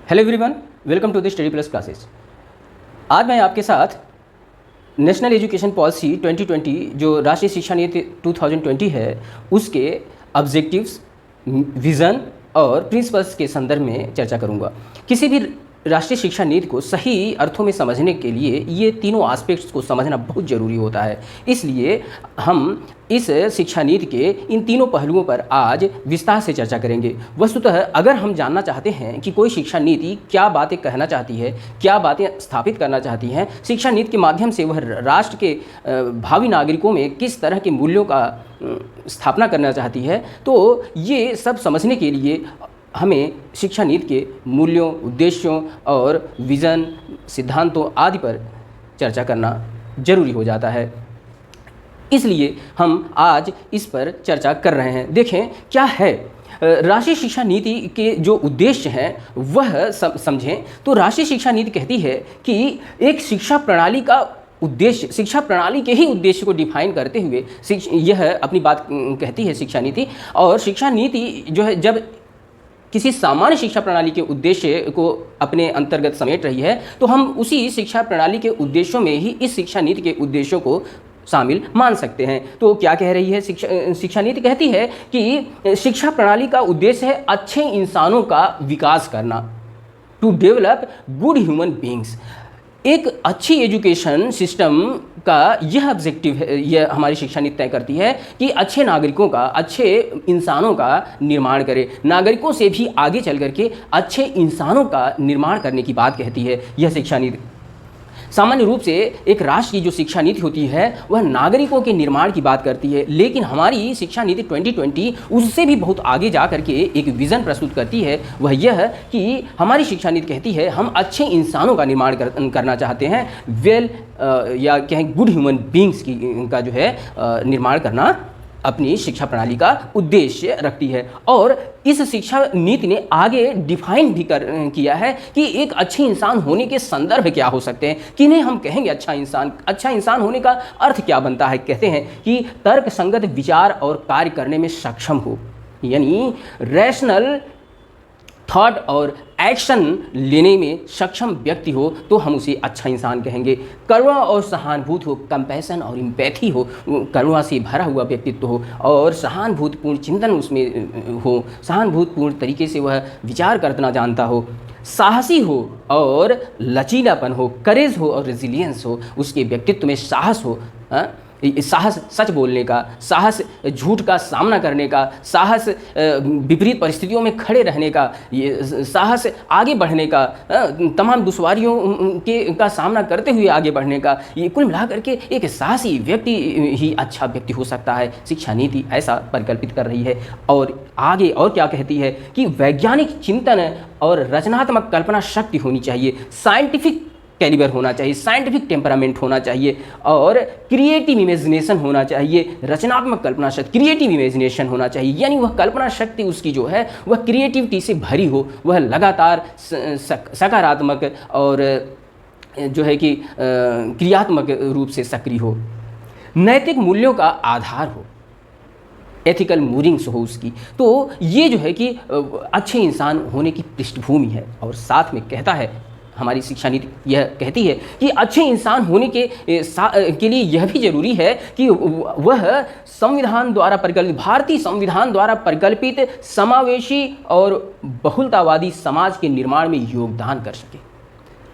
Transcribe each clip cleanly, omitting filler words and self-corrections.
Hello everyone, welcome to the study plus classes. आज मैं आपके साथ नेशनल एजुकेशन पॉलिसी 2020 जो राष्ट्रीय शिक्षा नीति 2020 है उसके ऑब्जेक्टिव्स, विज़न और प्रिंसिपल्स के संदर्भ में चर्चा करूंगा। किसी भी राष्ट्रीय शिक्षा नीति को सही अर्थों में समझने के लिए ये तीनों एस्पेक्ट्स को समझना बहुत ज़रूरी होता है। इसलिए हम इस शिक्षा नीति के इन तीनों पहलुओं पर आज विस्तार से चर्चा करेंगे। वस्तुतः अगर हम जानना चाहते हैं कि कोई शिक्षा नीति क्या बातें कहना चाहती है, क्या बातें स्थापित करना चाहती हैं, शिक्षा नीति के माध्यम से वह राष्ट्र के भावी नागरिकों में किस तरह के मूल्यों का स्थापना करना चाहती है, तो ये सब समझने के लिए हमें शिक्षा नीति के मूल्यों, उद्देश्यों और विज़न, सिद्धांतों आदि पर चर्चा करना जरूरी हो जाता है। इसलिए हम आज इस पर चर्चा कर रहे हैं। देखें क्या है राष्ट्रीय शिक्षा नीति के जो उद्देश्य हैं वह समझें तो राष्ट्रीय शिक्षा नीति कहती है कि एक शिक्षा प्रणाली का उद्देश्य, शिक्षा प्रणाली के ही उद्देश्य को डिफाइन करते हुए यह अपनी बात कहती है शिक्षा नीति। और शिक्षा नीति जो है जब किसी सामान्य शिक्षा प्रणाली के उद्देश्य को अपने अंतर्गत समेट रही है तो हम उसी शिक्षा प्रणाली के उद्देश्यों में ही इस शिक्षा नीति के उद्देश्यों को शामिल मान सकते हैं। तो क्या कह रही है शिक्षा नीति? कहती है कि शिक्षा प्रणाली का उद्देश्य है अच्छे इंसानों का विकास करना, to develop good human beings. एक अच्छी एजुकेशन सिस्टम का यह ऑब्जेक्टिव है, यह हमारी शिक्षा नीति तय करती है कि अच्छे नागरिकों का, अच्छे इंसानों का निर्माण करे। नागरिकों से भी आगे चल करके अच्छे इंसानों का निर्माण करने की बात कहती है यह शिक्षा नीति। सामान्य रूप से एक राष्ट्र की जो शिक्षा नीति होती है वह नागरिकों के निर्माण की बात करती है, लेकिन हमारी शिक्षा नीति 2020 उससे भी बहुत आगे जा करके एक विज़न प्रस्तुत करती है। वह यह कि हमारी शिक्षा नीति कहती है हम अच्छे इंसानों का निर्माण करना चाहते हैं, या कहें गुड ह्यूमन बींग्स का जो है निर्माण करना अपनी शिक्षा प्रणाली का उद्देश्य रखती है। और इस शिक्षा नीति ने आगे डिफाइन भी किया है कि एक अच्छे इंसान होने के संदर्भ क्या हो सकते हैं, किन्हें हम कहेंगे अच्छा इंसान। अच्छा इंसान होने का अर्थ क्या बनता है? कहते हैं कि तर्क संगत विचार और कार्य करने में सक्षम हो, यानी रैशनल थॉट और एक्शन लेने में सक्षम व्यक्ति हो तो हम उसे अच्छा इंसान कहेंगे। करुणा और सहानुभूति हो, कंपैशन और एम्पैथी हो, करुणा से भरा हुआ व्यक्तित्व हो और सहानुभूतिपूर्ण चिंतन उसमें हो, सहानुभूतिपूर्ण तरीके से वह विचार करना जानता हो, साहसी हो और लचीलापन हो, करेज हो और रेजिलियंस हो, उसके व्यक्तित्व में साहस हो, साहस सच बोलने का, साहस झूठ का सामना करने का, साहस विपरीत परिस्थितियों में खड़े रहने का, ये साहस आगे बढ़ने का, तमाम दुश्वारियों का सामना करते हुए आगे बढ़ने का। ये कुल मिलाकर के एक साहसी व्यक्ति ही अच्छा व्यक्ति हो सकता है। शिक्षा नीति ऐसा परिकल्पित कर रही है। और आगे और क्या कहती है कि वैज्ञानिक चिंतन और रचनात्मक कल्पना शक्ति होनी चाहिए, साइंटिफिक कैलिबर होना चाहिए, साइंटिफिक टेम्परामेंट होना चाहिए और क्रिएटिव इमेजिनेशन होना चाहिए। रचनात्मक कल्पना शक्ति, क्रिएटिव इमेजिनेशन होना चाहिए, यानी वह कल्पना शक्ति उसकी जो है वह क्रिएटिविटी से भरी हो, वह लगातार सकारात्मक और जो है कि क्रियात्मक रूप से सक्रिय हो। नैतिक मूल्यों का आधार हो, एथिकल मूविंग्स हो उसकी। तो ये जो है कि अच्छे इंसान होने की पृष्ठभूमि है। और साथ में कहता है हमारी शिक्षा नीति यह कहती है कि अच्छे इंसान होने के लिए यह भी जरूरी है कि वह संविधान द्वारा परिकल्पित, भारतीय संविधान द्वारा परिकल्पित समावेशी और बहुलतावादी समाज के निर्माण में योगदान कर सके।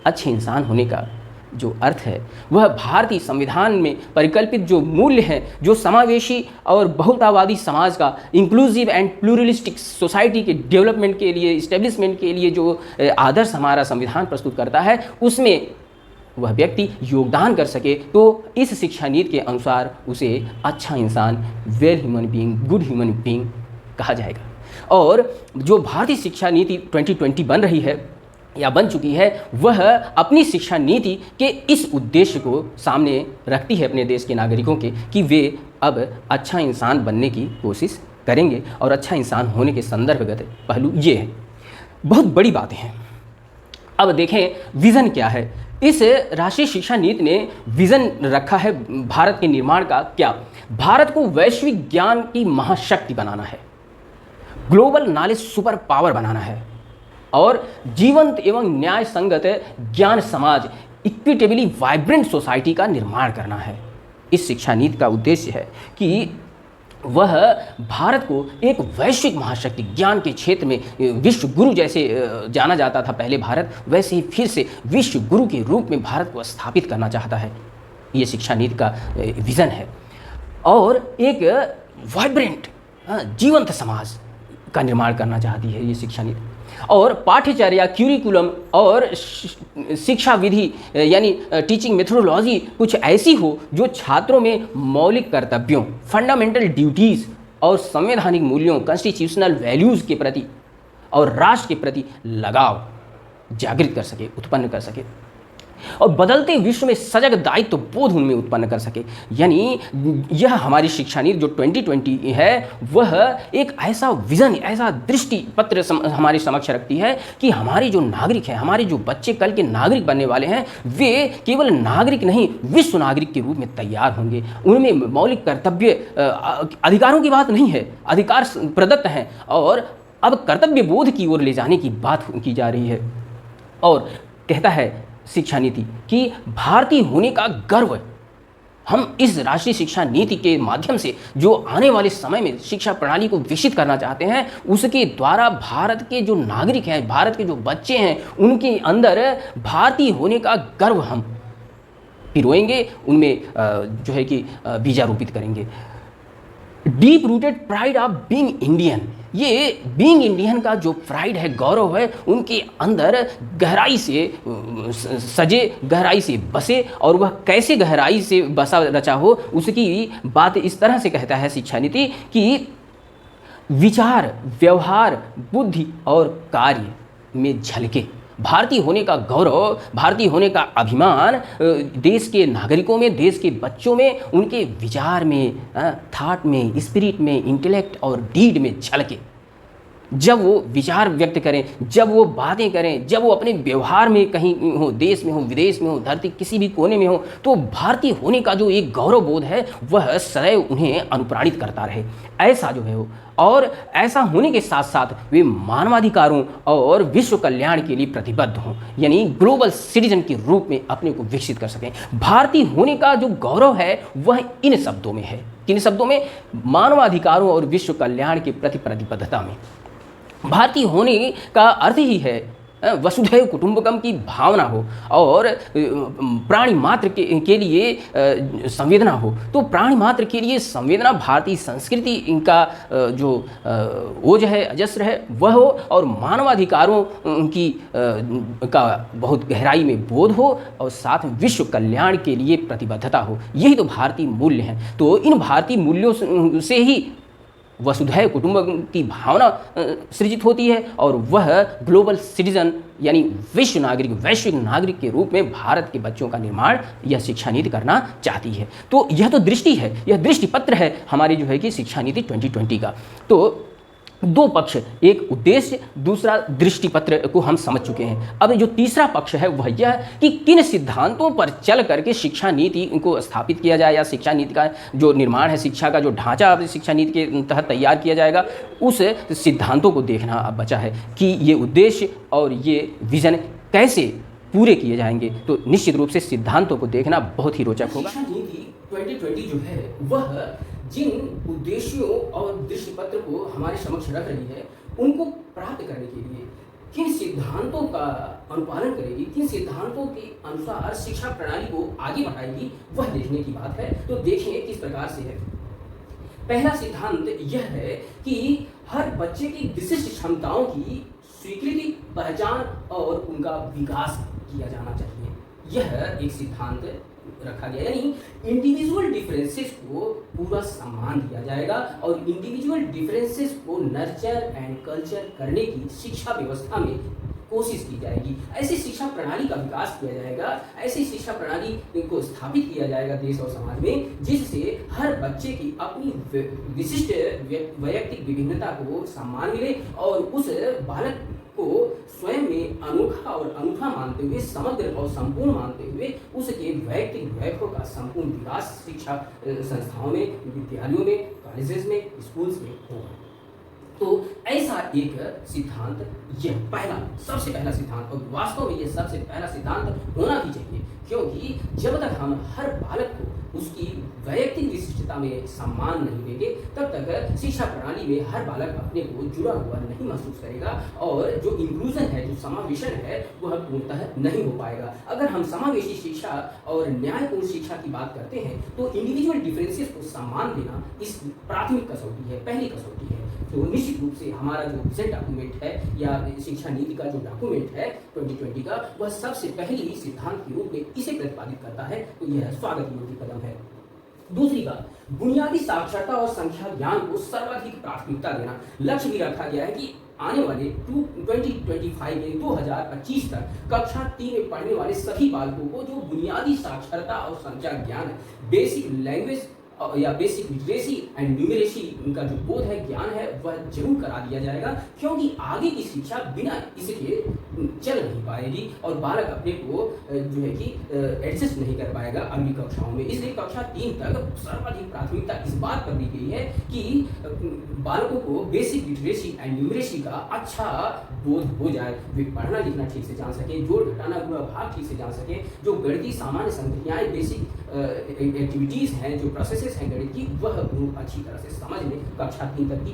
अच्छे इंसान होने का जो अर्थ है वह भारतीय संविधान में परिकल्पित जो मूल्य हैं, जो समावेशी और बहुलतावादी समाज का, इंक्लूसिव एंड प्लूरलिस्टिक सोसाइटी के डेवलपमेंट के लिए, इस्टेब्लिशमेंट के लिए जो आदर्श हमारा संविधान प्रस्तुत करता है उसमें वह व्यक्ति योगदान कर सके, तो इस शिक्षा नीति के अनुसार उसे अच्छा इंसान, well human being, good human being कहा जाएगा। और जो भारतीय शिक्षा नीति 2020 बन रही है या बन चुकी है, वह अपनी शिक्षा नीति के इस उद्देश्य को सामने रखती है अपने देश के नागरिकों के कि वे अब अच्छा इंसान बनने की कोशिश करेंगे। और अच्छा इंसान होने के संदर्भगत पहलू ये है। बहुत बड़ी बातें हैं। अब देखें विज़न क्या है। इस राष्ट्रीय शिक्षा नीति ने विज़न रखा है भारत के निर्माण का। क्या? भारत को वैश्विक ज्ञान की महाशक्ति बनाना है, ग्लोबल नॉलेज सुपर पावर बनाना है, और जीवंत एवं न्याय संगत ज्ञान समाज, इक्विटेबली वाइब्रेंट सोसाइटी का निर्माण करना है। इस शिक्षा नीति का उद्देश्य है कि वह भारत को एक वैश्विक महाशक्ति, ज्ञान के क्षेत्र में विश्व गुरु जैसे जाना जाता था पहले भारत, वैसे ही फिर से विश्व गुरु के रूप में भारत को स्थापित करना चाहता है। ये शिक्षा नीति का विज़न है। और एक वाइब्रेंट जीवंत समाज का निर्माण करना चाहती है ये शिक्षा नीति। और पाठ्यचर्या, क्यूरिकुलम और शिक्षा विधि यानी टीचिंग मेथोडोलॉजी कुछ ऐसी हो जो छात्रों में मौलिक कर्तव्यों, फंडामेंटल ड्यूटीज़ और संवैधानिक मूल्यों, कॉन्स्टिट्यूशनल वैल्यूज़ के प्रति और राष्ट्र के प्रति लगाव जागृत कर सके, उत्पन्न कर सके और बदलते विश्व में सजग दायित्व बोध उनमें उत्पन्न कर सके। यानी यह हमारी शिक्षा नीति जो 2020 है वह एक ऐसा विज़न, ऐसा दृष्टि पत्र हमारे समक्ष रखती है कि हमारे जो नागरिक हैं, हमारे जो बच्चे कल के नागरिक बनने वाले हैं, वे केवल नागरिक नहीं, विश्व नागरिक के रूप में तैयार होंगे। उनमें मौलिक कर्तव्य, अधिकारों की बात नहीं है, अधिकार प्रदत्त हैं और अब कर्तव्य बोध की ओर ले जाने की बात की जा रही है। और कहता है शिक्षा नीति कि भारतीय होने का गर्व हम इस राष्ट्रीय शिक्षा नीति के माध्यम से जो आने वाले समय में शिक्षा प्रणाली को विकसित करना चाहते हैं, उसके द्वारा भारत के जो नागरिक हैं, भारत के जो बच्चे हैं, उनके अंदर भारतीय होने का गर्व हम पिरोएंगे, उनमें जो है कि बीजारोपित करेंगे। Deep rooted pride of being Indian, ये बीइंग इंडियन का जो प्राइड है, गौरव है, उनके अंदर गहराई से सजे, गहराई से बसे। और वह कैसे गहराई से बसा रचा हो, उसकी बात इस तरह से कहता है शिक्षा नीति कि विचार, व्यवहार, बुद्धि और कार्य में झलके भारतीय होने का गौरव, भारतीय होने का अभिमान देश के नागरिकों में, देश के बच्चों में, उनके विचार में, थॉट में, स्पिरिट में, इंटेलेक्ट और डीड में झलके। जब वो विचार व्यक्त करें, जब वो बातें करें, जब वो अपने व्यवहार में कहीं हो, देश में हो, विदेश में हो, धरती किसी भी कोने में हो, तो भारतीय होने का जो एक गौरव बोध है वह सदैव उन्हें अनुप्राणित करता रहे। ऐसा जो है वो, और ऐसा होने के साथ साथ वे मानवाधिकारों और विश्व कल्याण के लिए प्रतिबद्ध हों, यानी ग्लोबल सिटीजन के रूप में अपने को विकसित कर सकें। भारतीय होने का जो गौरव है वह इन शब्दों में है। किन शब्दों में? मानवाधिकारों और विश्व कल्याण के प्रति प्रतिबद्धता में। भारतीय होने का अर्थ ही है वसुधैव कुटुंबकम की भावना हो और प्राणी मात्र के लिए संवेदना हो। तो प्राणी मात्र के लिए संवेदना भारतीय संस्कृति का जो ओज है, अजस्र है, वह हो, और मानवाधिकारों की का बहुत गहराई में बोध हो, और साथ में विश्व कल्याण के लिए प्रतिबद्धता हो। यही तो भारतीय मूल्य हैं। तो इन भारतीय मूल्यों से ही वसुधैव कुटुंबकम की भावना सृजित होती है और वह ग्लोबल सिटीजन यानी विश्व नागरिक, वैश्विक नागरिक के रूप में भारत के बच्चों का निर्माण यह शिक्षा नीति करना चाहती है। तो यह तो दृष्टि है, यह दृष्टिपत्र है हमारी जो है कि शिक्षा नीति 2020 का। तो दो पक्ष, एक उद्देश्य, दूसरा दृष्टिपत्र को हम समझ चुके हैं। अब जो तीसरा पक्ष है वह यह कि किन सिद्धांतों पर चल करके शिक्षा नीति को स्थापित किया जाए, या शिक्षा नीति का जो निर्माण है, शिक्षा का जो ढांचा शिक्षा नीति के तहत तैयार किया जाएगा, उस सिद्धांतों को देखना अब बचा है कि ये उद्देश्य और ये विज़न कैसे पूरे किए जाएंगे। तो निश्चित रूप से सिद्धांतों को देखना बहुत ही रोचक होगा। शिक्षा नीति 2020 जो है वह जिन उद्देश्यों और दृष्टिपत्र को हमारे समक्ष रख रही है, उनको प्राप्त करने के लिए किन सिद्धांतों का अनुपालन करेगी, किन सिद्धांतों के अनुसार शिक्षा प्रणाली को आगे बढ़ाएगी, वह देखने की बात है। तो देखें किस प्रकार से है। पहला सिद्धांत यह है कि हर बच्चे की विशिष्ट क्षमताओं की स्वीकृति, पहचान और उनका विकास किया जाना चाहिए। यह एक सिद्धांत रखा गया, यानी इंडिविजुअल डिफरेंसेस को पूरा सम्मान दिया जाएगा और इंडिविजुअल डिफरेंसेस को नर्चर एंड कल्चर करने की शिक्षा व्यवस्था में कोशिश की जाएगी। ऐसी शिक्षा प्रणाली का विकास किया जाएगा, ऐसी शिक्षा प्रणाली को स्थापित किया जाएगा देश और समाज में, जिससे हर बच्चे की अपनी विशिष्ट वैयक्तिक विभिन्नता को सम्मान मिले और उस बालक को स्वयं में अनोखा और अनूठा मानते हुए, समग्र और संपूर्ण मानते हुए उसके वैयक्तिक वैभव का संपूर्ण विकास शिक्षा संस्थाओं में, विद्यालयों में, कॉलेजेस में, स्कूल्स में होगा। तो ऐसा एक सिद्धांत, यह पहला सबसे पहला सिद्धांत, और वास्तव में यह सबसे पहला सिद्धांत होना भी चाहिए, क्योंकि जब तक हम हर बालक को उसकी वैयक्तिक विशिष्टता में सम्मान नहीं देंगे, तब तक शिक्षा प्रणाली में हर बालक अपने को जुड़ा हुआ नहीं महसूस करेगा, और जो इंक्लूजन है, जो समावेशन है, वह पूर्णतः नहीं हो पाएगा। अगर हम समावेशी शिक्षा और न्यायपूर्ण शिक्षा की बात करते हैं, तो इंडिविजुअल डिफरेंसेस को सम्मान देना इस प्राथमिक कसौटी है, पहली कसौटी है। तो निश्चित रूप से हमारा जो विजन डॉक्यूमेंट है या शिक्षा नीति का जो डॉक्यूमेंट है 2020 का, वह सबसे पहले ही सिद्धांत के रूप में इसे प्रतिपादित करता है, तो यह स्वागत योग्य कदम है। दूसरी बात, बुनियादी साक्षरता और संख्या ज्ञान को सर्वाधिक प्राथमिकता देना। लक्ष्य भी रखा गया है कि आने वाले 2025 तक कक्षा 3 में पढ़ने वाले सभी बालकों को जो बुनियादी साक्षरता और संख्या ज्ञान, बेसिक लैंग्वेज या बेसिक लिटरेसी एंड न्यूमरेसी का जो बोध है, ज्ञान है, वह जरूर करा दिया जाएगा, क्योंकि आगे की शिक्षा बिना इसके चल नहीं पाएगी और बालक अपने को जो है कि एडजस्ट नहीं कर पाएगा अगली कक्षाओं में। इसलिए कक्षा 3 तक सर्वाधिक प्राथमिकता इस बात पर दी गई है कि बालकों को बेसिक लिटरेसी एंड न्यूमरेसी का अच्छा बोध हो जाए, वे पढ़ना लिखना ठीक से जान सके, जोड़ घटाना गुणा भाग ठीक से जान सके, जो गणितीय सामान्य संक्रियाएं, बेसिक एक्टिविटीज़ हैं, जो प्रोसेसेस हैं गणित की, वह अच्छी तरह से समझ लें कक्षा 3 तक की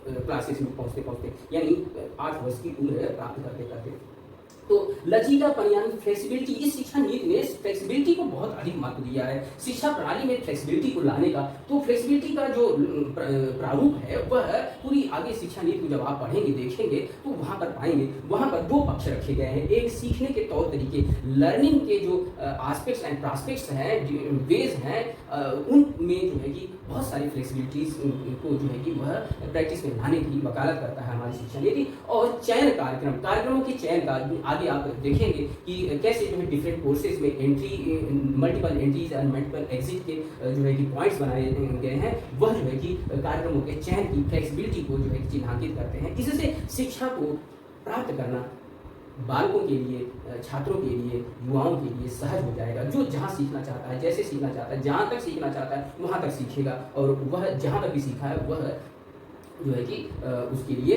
क्लासेस में पहुँचते पहुँचते, यानी 8 वर्ष की उम्र प्राप्त करते करते। तो लचीलापन यानी फ्लेक्सिबिलिटी, इस शिक्षा नीति ने फ्लेक्सिबिलिटी को बहुत अधिक महत्व दिया है। शिक्षा प्रणाली में फ्लेक्सिबिलिटी को लाने का, तो फ्लेक्सिबिलिटी का जो प्रारूप है, वह पूरी आगे शिक्षा नीति को जब आप पढ़ेंगे देखेंगे तो वहाँ पर पाएंगे। वहाँ पर 2 पक्ष रखे गए हैं, एक सीखने के तौर तरीके, लर्निंग के जो एस्पेक्ट्स एंड प्रॉस्पेक्ट्स हैं, वेज हैं, उनमें जो है कि बहुत सारी फ्लेक्सिबिलिटीज को जो है कि वह प्रैक्टिस में लाने की वकालत करता है हमारी शिक्षा नीति। और चयन कार्यक्रमों के चयन का आगे आप देखेंगे कि कैसे जो है डिफरेंट कोर्सेज में entry, multiple entries and multiple exit के जो है कि पॉइंट्स बनाए गए हैं, वह जो है कि कार्यक्रमों के चयन की फ्लेक्सिबिलिटी को जो है चिन्हांकित करते हैं। इससे शिक्षा को प्राप्त करना बालकों के लिए, छात्रों के लिए, युवाओं के लिए सहज हो जाएगा। जो जहाँ सीखना चाहता है, जैसे सीखना चाहता है, जहाँ तक सीखना चाहता है, वहाँ तक सीखेगा, और वह जहाँ तक भी सीखा है वह जो है कि उसके लिए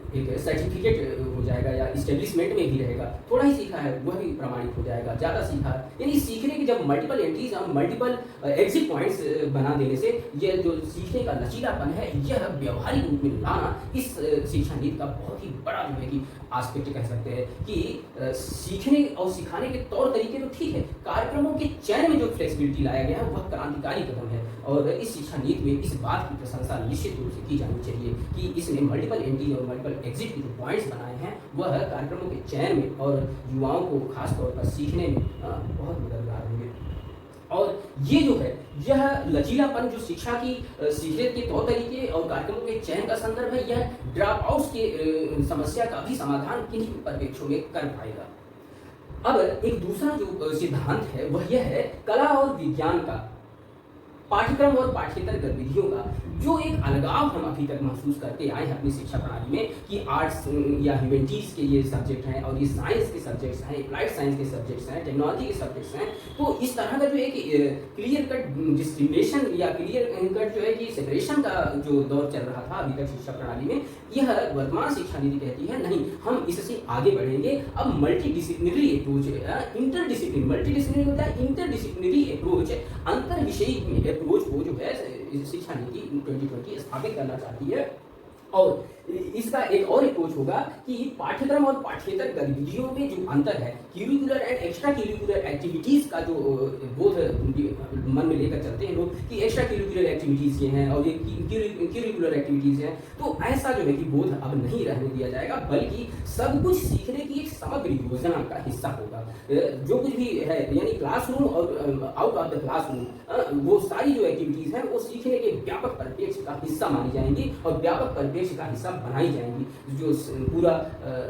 एक सर्टिफिकेट हो जाएगा या इस्टेब्लिशमेंट में भी रहेगा। थोड़ा ही सीखा है वह भी प्रमाणित हो जाएगा, ज़्यादा सीखा है, यानी सीखने की जब मल्टीपल एंट्रीज और मल्टीपल एग्जिट पॉइंट्स बना देने से यह जो सीखने का लचीलापन है, यह व्यवहारिक रूप में लाना इस शिक्षा नीति का बहुत ही बड़ा जो है कि आस्पेक्ट कह सकते हैं कि सीखने और सिखाने के तौर तरीके तो ठीक है, कार्यक्रमों के चयन में जो फ्लेक्सिबिलिटी लाया गया है वह क्रांतिकारी कदम है। और इस शिक्षा नीति में इस बात की प्रशंसा निश्चित रूप से की जानी चाहिए कि इसने मल्टीपल एंट्री और मल्टीपल एग्जिट के जो पॉइंट्स बनाए हैं, वह कार्यक्रमों के चयन में और युवाओं को खास तौर पर सीखने में बहुत मददगार होंगे। और ये जो है, यह लचीलापन जो शिक्षा की सीखने के तौर तरीके और कार्यक्रमों के चयन का संदर्भ है, यह ड्रॉप आउट्स के समस्या का भी समाधान किन्हीं परिप्रेक्ष्यों में कर पाएगा। अब एक दूसरा जो सिद्धांत है वह यह है कला और विज्ञान का पाठ्यक्रम और पाठ्येतर गतिविधियों का जो एक अलगाव हम अभी तक महसूस करते आए हैं अपनी शिक्षा प्रणाली में कि आर्ट्स या ह्यूमैनिटीज़ के ये सब्जेक्ट हैं और ये साइंस के सब्जेक्ट्स हैं, अप्लाइड साइंस के सब्जेक्ट्स हैं, टेक्नोलॉजी के सब्जेक्ट्स हैं। तो इस तरह का जो एक क्लियर कट डिस्क्रिमिनेशन या क्लियर कट जो है कि सेपरेशन का जो दौर चल रहा था अभी तक शिक्षा प्रणाली में, यह वर्तमान शिक्षा नीति कहती है नहीं, हम इससे आगे बढ़ेंगे। अब मल्टीडिसिप्लिनरी अप्रोच, इंटरडिसिप्लिन, मल्टीडिसिप्लिनरी होता है इंटरडिसिप्लिनरी अप्रोच, अंतर विषयी अप्रोच को जो है शिक्षा नीति 2020 स्थापित करना चाहती है। और इसका एक और अप्रोच होगा कि पाठ्यक्रम और पाठ्येतर गतिविधियों में जो अंतर है, curricular and extra curricular activities का जो बोध मन में लेकर चलते हैं लोग कि एक्स्ट्रा करिकुलर एक्टिविटीज़ ये हैं और ये करिकुलर एक्टिविटीज़ हैं, तो ऐसा जो है कि बोध अब नहीं रहने दिया जाएगा, बल्कि सब कुछ सीखने की एक समग्र योजना का हिस्सा होगा। जो कुछ भी है, यानी क्लासरूम और आउट ऑफ द क्लासरूम, वो सारी जो एक्टिविटीज़ हैं वो सीखने के व्यापक परिप्रेक्ष्य का हिस्सा मानी जाएंगी और व्यापक परिप्रेक्ष्य का हिस्सा बनाई जाएंगी। जो पूरा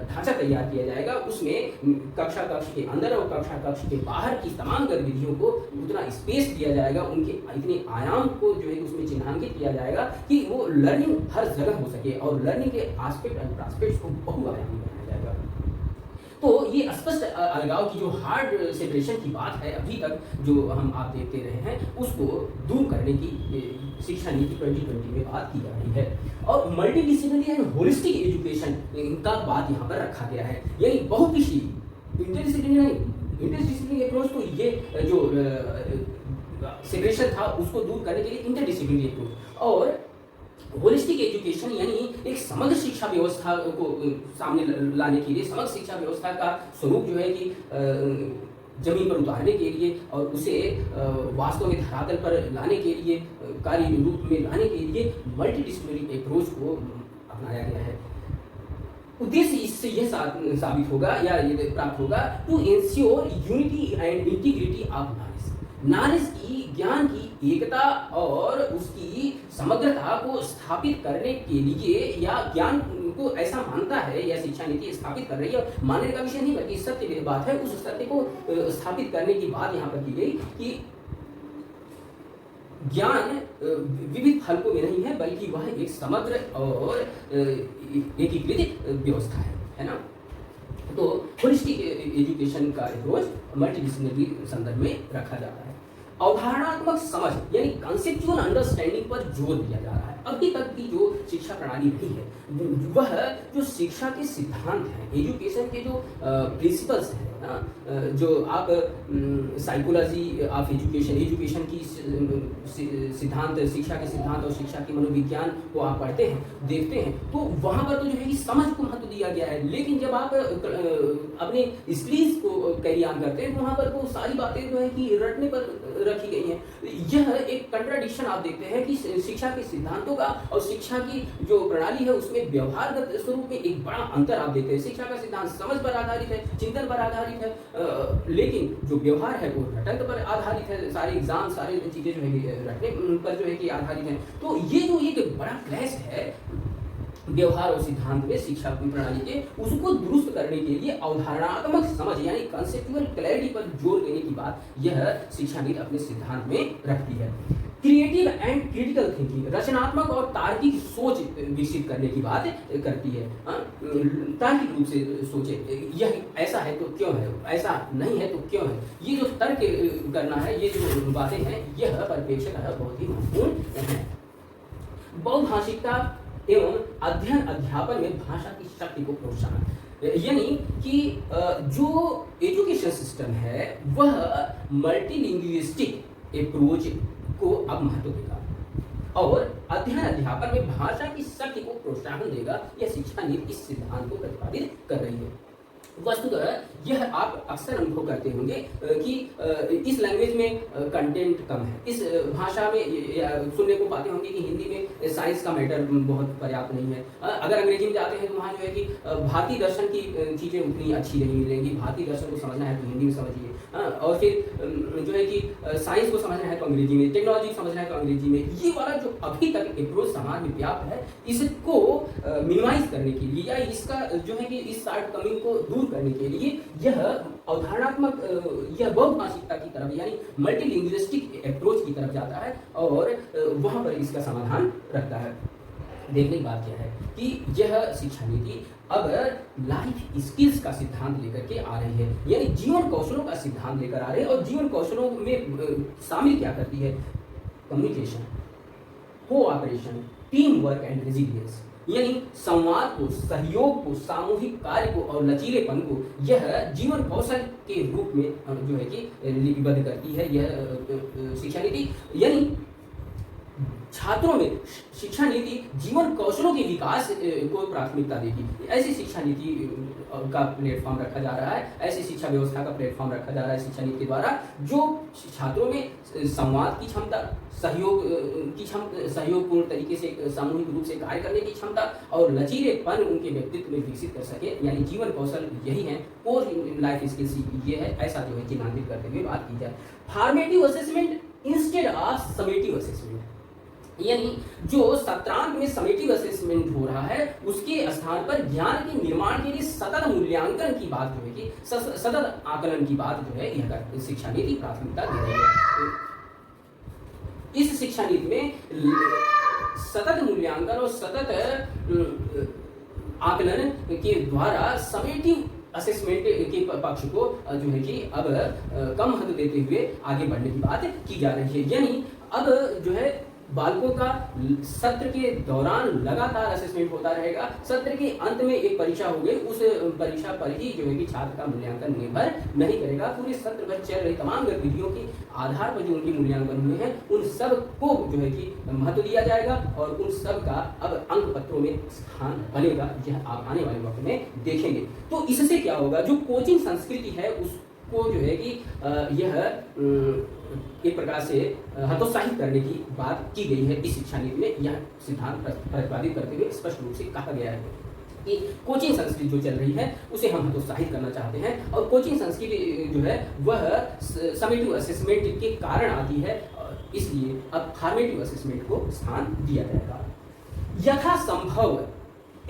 ढांचा तैयार किया जाएगा उसमें कक्षा कक्ष के अंदर और कक्षा कक्ष के बाहर की तमाम गतिविधियों को उतना स्पेस दिया जाएगा, उनके इतने आयाम को जो है उसमें चिन्हांकित किया जाएगा कि वो लर्निंग हर जगह हो सके और लर्निंग के एस्पेक्ट एंड प्रॉस्पेक्ट्स को बहुआयामी बनाया जाएगा। तो ये स्पष्ट अलगाव की जो हार्ड सेपरेशन की बात है अभी तक जो हम आप देखते रहे हैं, उसको दूर करने की शिक्षा नीति 2020 में बात की जा रही है। और मल्टीडिसिप्लिनरी एंड होलिस्टिक एजुकेशन का बात यहाँ पर रखा गया है, यानी बहुविषयी इंटरडिसिप्लिनरी अप्रोच। तो ये जो सेपरेशन था उसको दूर करने के लिए इंटरडिसिप्लिनरी अप्रोच, और होलिस्टिक एजुकेशन यानी एक समग्र शिक्षा व्यवस्था को सामने लाने के लिए, समग्र शिक्षा व्यवस्था का स्वरूप जो है कि जमीन पर उतारने के लिए और उसे वास्तव में धरातल पर लाने के लिए, कार्य रूप में लाने के लिए मल्टीडिसिप्लिनरी अप्रोच को अपनाया गया है। उद्देश्य इससे यह साबित होगा या ये प्राप्त होगा to ensure unity and integrity of knowledge की, ज्ञान की एकता और उसकी समग्रता को स्थापित करने के लिए, या ज्ञान को ऐसा मानता है या शिक्षा नीति स्थापित कर रही है, मानने का विषय नहीं बल्कि सत्य बात है, उस सत्य को स्थापित करने की बात यहाँ पर की गई कि ज्ञान विविध हलकों में नहीं है बल्कि वह एक समग्र और एकीकृत व्यवस्था है ना। तो होलिस्टिक एजुकेशन का अप्रोच मल्टीडिसिप्लिनरी संदर्भ में रखा जाता है। अवधारणात्मक समझ यानी कंसेप्चुअल अंडरस्टैंडिंग पर जोर दिया जा रहा है। अभी तक की जो शिक्षा प्रणाली रही है वह जो शिक्षा के सिद्धांत हैं, एजुकेशन के जो प्रिंसिपल्स हैं ना, जो आप साइकोलॉजी ऑफ एजुकेशन की सिद्धांत, शिक्षा के सिद्धांत और शिक्षा के मनोविज्ञान को आप पढ़ते हैं, देखते हैं, तो वहाँ पर तो जो है कि समझ को महत्व दिया गया है। लेकिन जब आप अपने स्किल्स को कैरी ऑन करते हैं, वहाँ पर तो सारी बातें जो है कि रटने पर रखी गई हैं। यह एक कंट्राडिक्शन आप देखते हैं कि शिक्षा के सिद्धांतों का और शिक्षा की जो प्रणाली है उसमें व्यवहारगत स्वरूप में एक बड़ा अंतर आप देखते हैं। शिक्षा का सिद्धांत समझ पर आधारित है, चिंतन पर आधारित है, लेकिन जो व्यवहार है वो रटन पर आधारित है। सारे एग्जाम, सारी चीजें जो है रटने पर जो है कि आधारित है। तो ये जो एक बड़ा क्लैश है व्यवहार और सिद्धांत में शिक्षा प्रणाली के, उसको दुरुस्त करने के लिए अवधारणात्मक समझ यानी कंसेप्चुअल क्लैरिटी पर जोर देने की बात यह शिक्षा नीति अपने सिद्धांत में रखती है। क्रिएटिव एंड क्रिटिकल थिंकिंग, रचनात्मक और तार्किक सोच विकसित करने की बात करती है। तार्किक रूप से सोचे, यह ऐसा है तो क्यों है, ऐसा नहीं है तो क्यों है, ये जो तर्क करना है, ये जो बातें हैं, यह परिप्रेक्ष्य बहुत ही महत्वपूर्ण है। बहुभाषिकता एवं अध्ययन अध्यापन में भाषा की शक्ति को प्रोत्साहन, यानी कि जो एजुकेशन सिस्टम है वह मल्टीलिंग्विस्टिक अप्रोच को अब महत्व देगा और अध्ययन अध्यापन में भाषा की शक्ति को प्रोत्साहन देगा। यह शिक्षा नीति इस सिद्धांत को प्रतिपादित कर रही है। वस्तुतः यह आप अक्सर अनुभव करते होंगे कि इस लैंग्वेज में कंटेंट कम है, इस भाषा में सुनने को पाते होंगे कि हिंदी में साइंस का मैटर बहुत पर्याप्त नहीं है। अगर अंग्रेजी में जाते हैं तो वहाँ जो है कि भारतीय दर्शन की चीज़ें उतनी अच्छी नहीं मिलेंगी। भारतीय दर्शन को समझना है तो हिंदी में समझिए, और फिर जो है कि साइंस को समझना है तो अंग्रेजी में, टेक्नोलॉजी समझना है तो अंग्रेजी में। ये वाला जो अभी तक अप्रोच समाज में व्याप्त है, इसको मिनिमाइज करने के लिए या इसका जो है कि इस शॉर्ट कमिंग को दूर करने के लिए यह अवधारणात्मक, यह बहुभाषिकता की तरफ यानी मल्टीलिंग्विस्टिक अप्रोच की तरफ जाता है और वहाँ पर इसका समाधान रखता है। देखने की बात क्या है कि यह शिक्षा नीति अब लाइफ स्किल्स का सिद्धांत लेकर के आ रही है, यानी जीवन कौशलों का सिद्धांत लेकर आ रही है। और जीवन कौशलों में शामिल क्या करती है? Communication, cooperation, team work and resilience, यानी संवाद को, सहयोग को, सामूहिक कार्य को और लचीलेपन को यह जीवन कौशल के रूप में जो है कि लिपिबद्ध करती है यह शिक्षा नीति। यानी छात्रों में शिक्षा नीति जीवन कौशलों के विकास को प्राथमिकता देगी। ऐसी शिक्षा नीति का प्लेटफॉर्म रखा जा रहा है, ऐसी शिक्षा व्यवस्था का प्लेटफॉर्म रखा जा रहा है शिक्षा नीति के द्वारा, जो छात्रों में संवाद की क्षमता, सहयोगपूर्ण तरीके से सामूहिक रूप से कार्य करने की क्षमता और लचीलेपन उनके व्यक्तित्व में विकसित कर सके। यानी जीवन कौशल यही है, कोर लाइफ स्किल्स ये है, ऐसा जो है चिन्हांकित करते हुए बात की जाए। Formative assessment instead of summative assessment, यानी जो सत्रांत में समेटिव असेसमेंट हो रहा है उसके स्थान पर ज्ञान के निर्माण के लिए सतत मूल्यांकन की बात जो है कि सतत आकलन की बात जो है यह शिक्षा नीति प्राथमिकता दे रही है। इस शिक्षा नीति में सतत मूल्यांकन और सतत आकलन के द्वारा समेटिव असेसमेंट के पक्ष को जो है कि अब कम महत्व देते हुए आगे बढ़ने की बात की जा रही है। यानी अब जो है बालकों का सत्र के दौरान लगातार असेसमेंट होता रहेगा। सत्र के अंत में एक परीक्षा होगी, उस परीक्षा पर ही जो है कि छात्र का मूल्यांकन निर्भर नहीं करेगा। पूरे सत्र भर चल रही तमाम गतिविधियों के आधार पर जो उनके मूल्यांकन हुए हैं उन सब को जो है कि महत्व दिया जाएगा और उन सब का अब अंक पत्रों में स्थान बनेगा। यह आप आने वाले वक्त में देखेंगे। तो इससे क्या होगा, जो कोचिंग संस्कृति है उसको जो है कि यह एक प्रकार से हतोत्साहित करने की बात की गई है इस शिक्षा नीति में। यह सिद्धांत प्रतिपादित करते हुए स्पष्ट रूप से कहा गया है कि कोचिंग संस्कृति जो चल रही है उसे हम हतोत्साहित करना चाहते हैं और कोचिंग संस्कृति जो है वह समेटिव असेसमेंट के कारण आती है, इसलिए अब फॉर्मेटिव असेसमेंट को स्थान दिया जाएगा। यथासंभव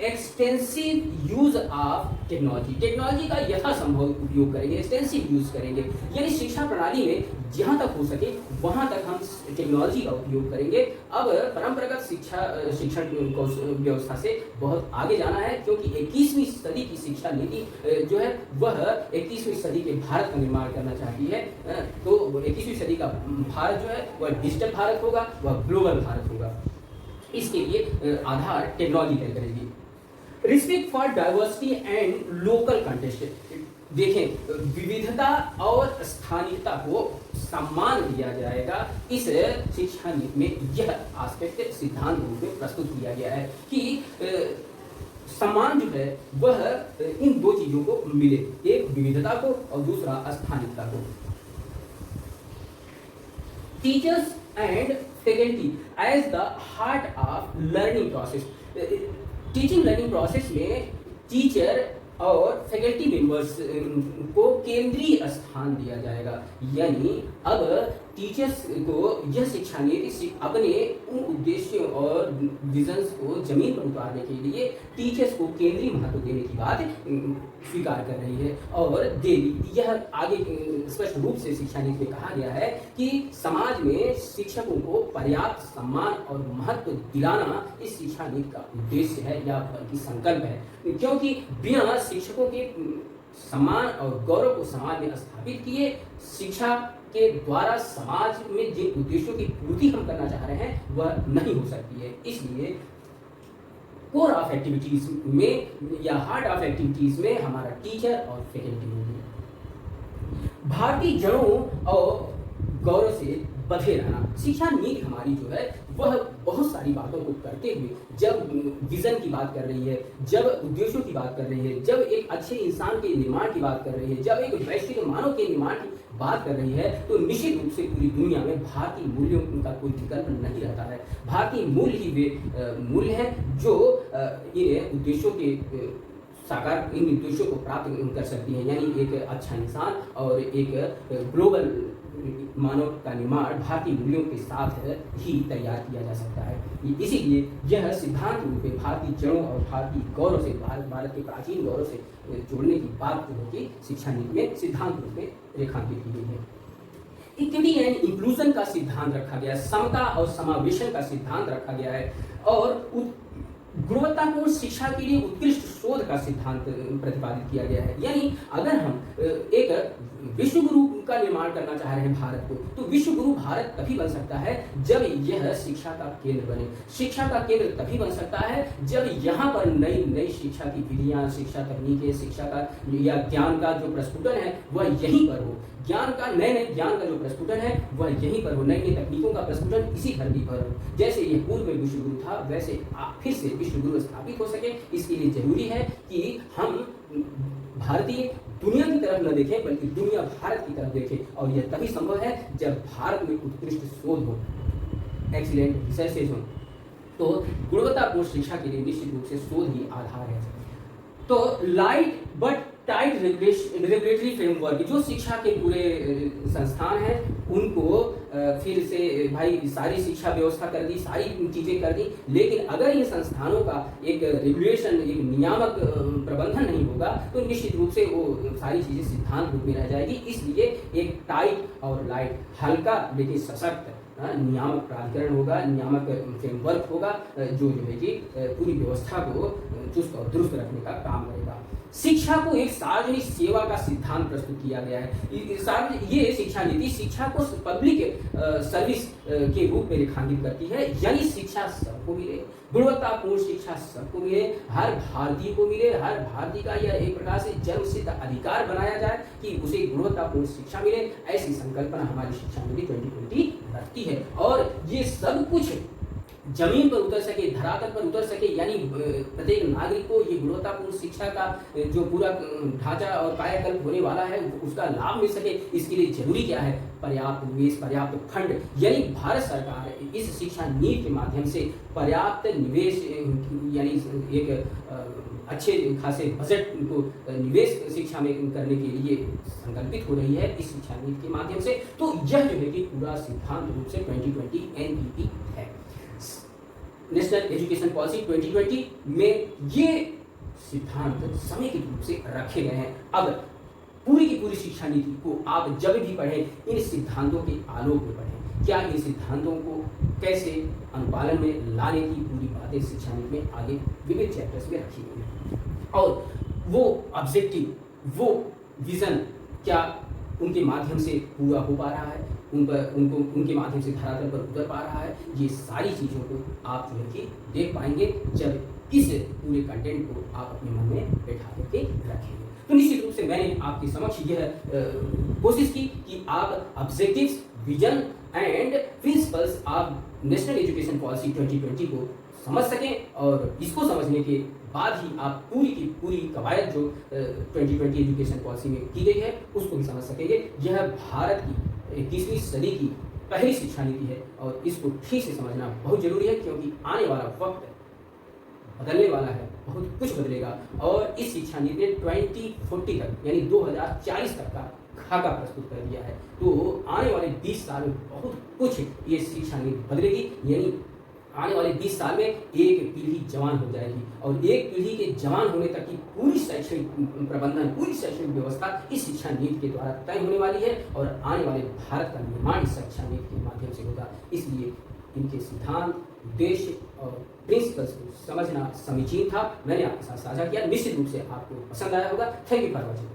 एक्सटेंसिव यूज ऑफ टेक्नोलॉजी का यथासंभव उपयोग करेंगे, एक्सटेंसिव यूज करेंगे, यानी शिक्षा प्रणाली में जहाँ तक हो सके वहाँ तक हम टेक्नोलॉजी का उपयोग करेंगे। अब परंपरागत शिक्षण व्यवस्था से बहुत आगे जाना है, क्योंकि 21वीं सदी की शिक्षा नीति जो है वह 21वीं सदी के भारत का निर्माण करना चाहती है। तो 21वीं सदी का भारत जो है वह डिजिटल भारत होगा, वह ग्लोबल भारत होगा। इसके लिए आधार टेक्नोलॉजी तय करेगी। Respect for diversity and local contest, देखें विविधता और स्थानीयता को सम्मान दिया जाएगा। इस शिक्षा नीति में यह आस्पेक्ट सिद्धांत रूप में प्रस्तुत किया गया है कि सम्मान जो है वह इन दो चीजों को मिले, एक विविधता को और दूसरा स्थानीयता को। Teachers and faculty as the heart of learning process, teaching learning process में टीचर और फैकल्टी मेंबर्स को केंद्रीय स्थान दिया जाएगा। यानी अब टीचर्स को यह शिक्षा नीति अपने उन उद्देश्यों और विजन्स को जमीन पर उतारने के लिए टीचर्स को केंद्रीय महत्व देने की बात स्वीकार कर रही है और देगी। यह आगे स्पष्ट रूप से शिक्षा नीति में कहा गया है कि समाज में शिक्षकों को पर्याप्त सम्मान और महत्व दिलाना इस शिक्षा नीति का उद्देश्य है या बल्कि संकल्प है, क्योंकि बिना शिक्षकों के सम्मान और गौरव को समाज में स्थापित किए शिक्षा के द्वारा समाज में जिन उद्देश्यों की पूर्ति हम करना चाह रहे हैं वह नहीं हो सकती है। इसलिए कोर ऑफ एक्टिविटीज में या हार्ट ऑफ एक्टिविटीज में हमारा टीचर और फैकल्टी होगी। भारतीय जड़ों और गौरव से बधे रहना, शिक्षा नीति हमारी जो है वह बहुत सारी बातों को करते हुए जब विजन की बात कर रही है, जब उद्देश्यों की बात कर रही है, जब एक अच्छे इंसान के निर्माण की बात कर रही है, जब एक वैश्विक मानव के निर्माण की बात कर रही है, तो निश्चित रूप से पूरी दुनिया में भारतीय मूल्यों का कोई विकल्प नहीं रहता है। भारतीय मूल्य ही वे मूल्य हैं जो इन उद्देश्यों के साकार, इन उद्देश्यों को प्राप्त कर सकती है। यानी एक अच्छा इंसान और एक ग्लोबल मानव का निर्माण भारतीय मूल्यों के साथ ही तैयार किया जा सकता है। इसीलिए यह सिद्धांत रूप में भारतीय जड़ों और भारतीय गौरव से भारत के प्राचीन गौरव से जोड़ने की बात जो है कि शिक्षा नीति में सिद्धांत रूप में रेखांकित की गई है। इक्विटी एंड इंक्लूजन का सिद्धांत रखा गया है, समता और समावेशन का सिद्धांत रखा गया है और गुणवत्तापूर्ण शिक्षा के लिए उत्कृष्ट शोध का सिद्धांत प्रतिपादित किया गया है। यानी अगर हम एक विश्व गुरु का निर्माण करना चाह रहे हैं भारत को, तो विश्व गुरु भारत तभी बन सकता है जब यह शिक्षा का केंद्र बने। शिक्षा का केंद्र तभी बन सकता है जब यहाँ पर नई नई शिक्षा की विधियाँ, शिक्षा तकनीकें, शिक्षा का या ज्ञान का जो प्रस्फुटन है वह यहीं पर हो। ज्ञान का नए ज्ञान का जो प्रस्फुटन है वह यहीं पर हो, नई नई तकनीकों का प्रस्फुटन इसी धरती पर हो। जैसे यह पूर्व में विश्व गुरु था वैसे फिर से विश्व गुरु स्थापित हो सके, इसके लिए जरूरी है कि हम भारतीय दुनिया की तरफ न देखें बल्कि दुनिया भारत की तरफ देखें, और यह तभी संभव है जब भारत में उत्कृष्ट शोध हो, एक्सीलेंट रिसर्चेज हो। तो गुणवत्तापूर्ण शिक्षा के लिए निश्चित रूप से शोध ही आधार है। तो light but tight regulatory framework, जो शिक्षा के पूरे संस्थान हैं उनको फिर से भाई सारी शिक्षा व्यवस्था कर दी, सारी चीज़ें कर दी, लेकिन अगर इन संस्थानों का एक रेगुलेशन, एक नियामक प्रबंधन नहीं होगा तो निश्चित रूप से वो सारी चीज़ें सिद्धांत रूप में रह जाएगी। इसलिए एक टाइट और लाइट, हल्का लेकिन सशक्त नियामक प्राधिकरण होगा, नियामक फ्रेमवर्क होगा, जो है कि पूरी व्यवस्था को चुस्त और दुरुस्त रखने का काम करेगा। शिक्षा को एक सार्वजनिक सेवा का सिद्धांत प्रस्तुत किया गया है। ये शिक्षा नीति शिक्षा को पब्लिक सर्विस के रूप में रेखांकित करती है, यानी शिक्षा सबको मिले, गुणवत्तापूर्ण शिक्षा सबको मिले, हर भारतीय को मिले। हर भारतीय का यह एक प्रकार से जन्मसिद्ध अधिकार बनाया जाए कि उसे गुणवत्तापूर्ण शिक्षा मिले। ऐसी संकल्पना हमारी शिक्षा नीति 2020 रखती है, और ये सब कुछ जमीन पर उतर सके, धरातल पर उतर सके, यानी प्रत्येक नागरिक को ये गुणवत्तापूर्ण शिक्षा का जो पूरा ढांचा और कायाकल्प होने वाला है उसका लाभ मिल सके। इसके लिए जरूरी क्या है? पर्याप्त निवेश, पर्याप्त फंड, यानी भारत सरकार इस शिक्षा नीति के माध्यम से पर्याप्त निवेश, यानी एक अच्छे खासे बजट को निवेश शिक्षा में करने के लिए संकल्पित हो रही है इस शिक्षा नीति के माध्यम से। तो यह जो है कि पूरा सिद्धांत रूप से 2020 NEP है। नेशनल एजुकेशन पॉलिसी 2020 में ये सिद्धांत समेकित रूप से रखे गए हैं। अब पूरी की पूरी शिक्षा नीति को आप जब भी पढ़ें, इन सिद्धांतों के आलोक में पढ़ें। क्या इन सिद्धांतों को कैसे अनुपालन में लाने की पूरी बातें शिक्षा नीति में आगे विविध चैप्टर्स में रखी गई हैं, और वो ऑब्जेक्टिव, वो विजन क्या उनके माध्यम से पूरा हो पा रहा है, उनके माध्यम से धरातल पर उतर पा रहा है। ये सारी चीज़ों को आप जो है कि देख पाएंगे जब इस पूरे कंटेंट को आप अपने मन में बैठा करके रखेंगे। तो निश्चित रूप से मैंने आपके समक्ष यह कोशिश की कि आप objectives, vision and principles of national education policy 2020 को समझ सकें, और इसको समझने के बाद ही आप पूरी की पूरी कवायद जो 2020 एजुकेशन पॉलिसी में की गई है उसको भी समझ सकेंगे। यह भारत की 21वीं सदी की पहली शिक्षा नीति है, और इसको ठीक से समझना बहुत जरूरी है, क्योंकि आने वाला वक्त बदलने वाला है, बहुत कुछ बदलेगा। और इस शिक्षा नीति ने 2040 तक, यानी 2040 तक का खाका प्रस्तुत कर दिया है। तो आने वाले 20 साल में बहुत कुछ ये शिक्षा नीति बदलेगी, यानी आने वाले 20 साल में एक पीढ़ी जवान हो जाएगी, और एक पीढ़ी के जवान होने तक की पूरी शैक्षणिक प्रबंधन, पूरी शैक्षणिक व्यवस्था इस शिक्षा नीति के द्वारा तय होने वाली है, और आने वाले भारत का निर्माण इस शिक्षा नीति के माध्यम से होगा। इसलिए इनके सिद्धांत, उद्देश्य और प्रिंसिपल्स को समझना समीचीन था। मैंने आपके साथ साझा किया, निश्चित रूप से आपको पसंद आया होगा। Thank you for watching.